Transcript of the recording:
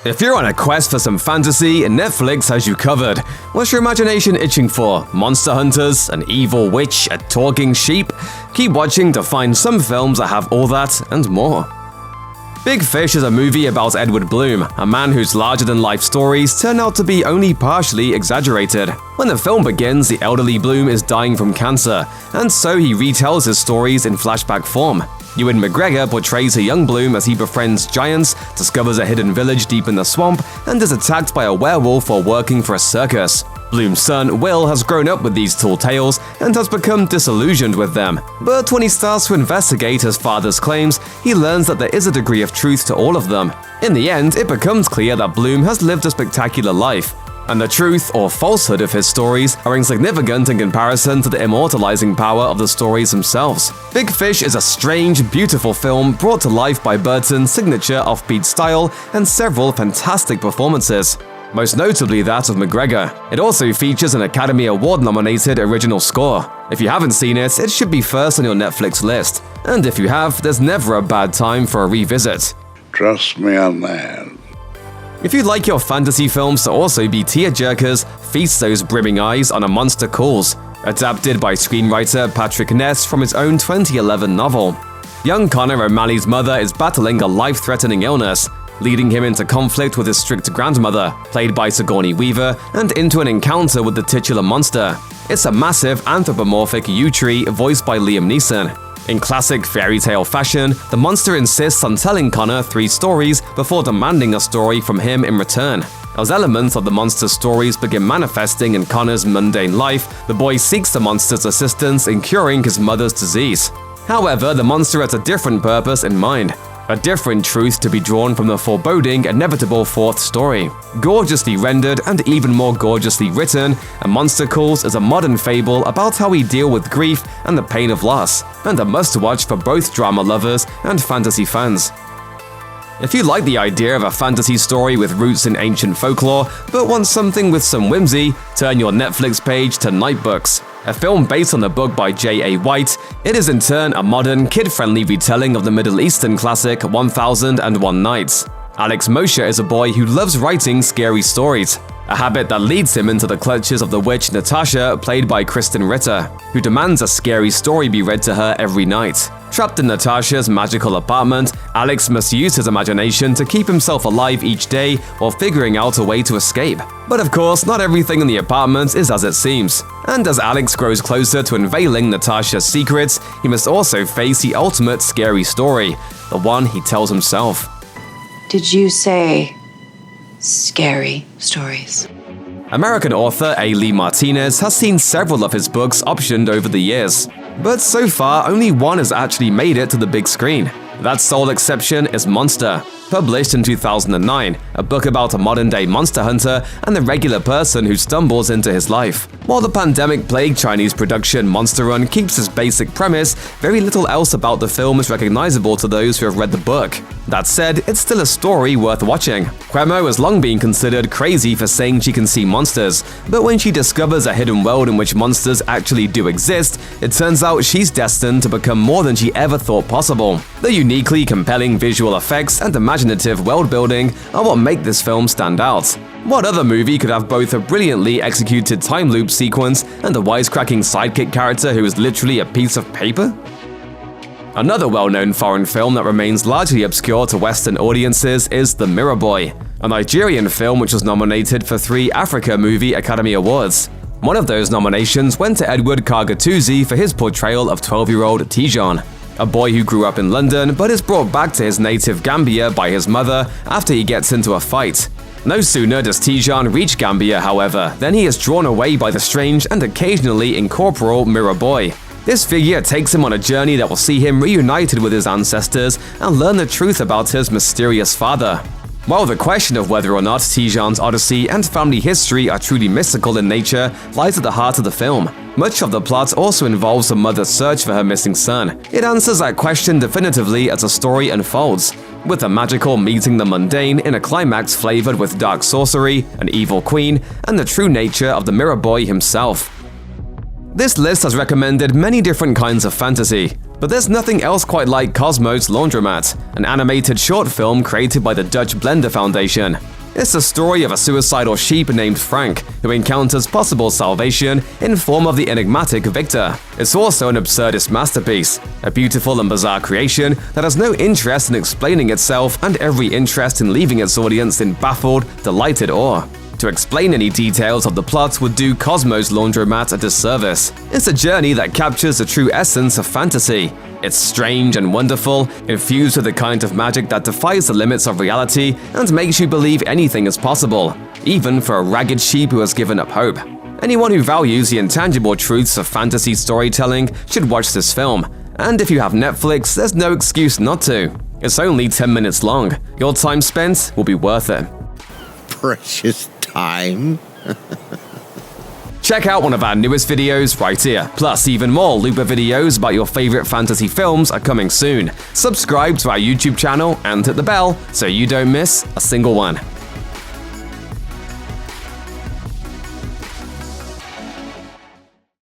If you're on a quest for some fantasy, Netflix has you covered. What's your imagination itching for? Monster hunters, an evil witch, a talking sheep? Keep watching to find some films that have all that and more. Big Fish is a movie about Edward Bloom, a man whose larger-than-life stories turn out to be only partially exaggerated. When the film begins, the elderly Bloom is dying from cancer, and so he retells his stories in flashback form. Ewan McGregor portrays a young Bloom as he befriends giants, discovers a hidden village deep in the swamp, and is attacked by a werewolf while working for a circus. Bloom's son, Will, has grown up with these tall tales and has become disillusioned with them. But when he starts to investigate his father's claims, he learns that there is a degree of truth to all of them. In the end, it becomes clear that Bloom has lived a spectacular life, and the truth or falsehood of his stories are insignificant in comparison to the immortalizing power of the stories themselves. Big Fish is a strange, beautiful film brought to life by Burton's signature offbeat style and several fantastic performances, most notably that of McGregor. It also features an Academy Award-nominated original score. If you haven't seen it, it should be first on your Netflix list. And if you have, there's never a bad time for a revisit. Trust me on that. If you'd like your fantasy films to also be tearjerkers, feast those brimming eyes on A Monster Calls, adapted by screenwriter Patrick Ness from his own 2011 novel. Young Connor O'Malley's mother is battling a life-threatening illness, leading him into conflict with his strict grandmother, played by Sigourney Weaver, and into an encounter with the titular monster. It's a massive anthropomorphic yew tree voiced by Liam Neeson. In classic fairy tale fashion, the monster insists on telling Connor 3 stories before demanding a story from him in return. As elements of the monster's stories begin manifesting in Connor's mundane life, the boy seeks the monster's assistance in curing his mother's disease. However, the monster has a different purpose in mind, a different truth to be drawn from the foreboding, inevitable 4th story. Gorgeously rendered and even more gorgeously written, A Monster Calls is a modern fable about how we deal with grief and the pain of loss, and a must-watch for both drama lovers and fantasy fans. If you like the idea of a fantasy story with roots in ancient folklore, but want something with some whimsy, turn your Netflix page to Nightbooks. A film based on the book by J.A. White, it is in turn a modern, kid-friendly retelling of the Middle Eastern classic 1001 Nights. Alex Moshe is a boy who loves writing scary stories, a habit that leads him into the clutches of the witch Natasha, played by Kristen Ritter, who demands a scary story be read to her every night. Trapped in Natasha's magical apartment, Alex must use his imagination to keep himself alive each day while figuring out a way to escape. But of course, not everything in the apartment is as it seems. And as Alex grows closer to unveiling Natasha's secrets, he must also face the ultimate scary story, the one he tells himself. Did you say scary stories? American author A. Lee Martinez has seen several of his books optioned over the years, but so far only one has actually made it to the big screen. That sole exception is Monster, published in 2009, a book about a modern-day monster hunter and the regular person who stumbles into his life. While the pandemic-plagued Chinese production Monster Run keeps its basic premise, very little else about the film is recognizable to those who have read the book. That said, it's still a story worth watching. Quemo has long been considered crazy for saying she can see monsters, but when she discovers a hidden world in which monsters actually do exist, it turns out she's destined to become more than she ever thought possible. The uniquely compelling visual effects and imaginative world-building are what make this film stand out. What other movie could have both a brilliantly executed time loop sequence and a wisecracking sidekick character who is literally a piece of paper? Another well-known foreign film that remains largely obscure to Western audiences is The Mirror Boy, a Nigerian film which was nominated for 3 Africa Movie Academy Awards. One of those nominations went to Edward Kargatouzi for his portrayal of 12-year-old Tijon, a boy who grew up in London but is brought back to his native Gambia by his mother after he gets into a fight. No sooner does Tijon reach Gambia, however, than he is drawn away by the strange and occasionally incorporeal Mirror Boy. This figure takes him on a journey that will see him reunited with his ancestors and learn the truth about his mysterious father. While the question of whether or not Tijon's odyssey and family history are truly mystical in nature lies at the heart of the film, much of the plot also involves a mother's search for her missing son. It answers that question definitively as the story unfolds, with the magical meeting the mundane in a climax flavored with dark sorcery, an evil queen, and the true nature of the Mirror Boy himself. This list has recommended many different kinds of fantasy, But there's nothing else quite like Cosmo's Laundromat, an animated short film created by the Dutch Blender Foundation. It's the story of a suicidal sheep named Frank, who encounters possible salvation in form of the enigmatic Victor. It's also an absurdist masterpiece, a beautiful and bizarre creation that has no interest in explaining itself and every interest in leaving its audience in baffled, delighted awe. To explain any details of the plot would do Cosmo's Laundromat a disservice. It's a journey that captures the true essence of fantasy. It's strange and wonderful, infused with the kind of magic that defies the limits of reality and makes you believe anything is possible, even for a ragged sheep who has given up hope. Anyone who values the intangible truths of fantasy storytelling should watch this film, and if you have Netflix, there's no excuse not to. It's only 10 minutes long. Your time spent will be worth it. Precious time. Check out one of our newest videos right here. Plus, even more Looper videos about your favorite fantasy films are coming soon. Subscribe to our YouTube channel and hit the bell so you don't miss a single one.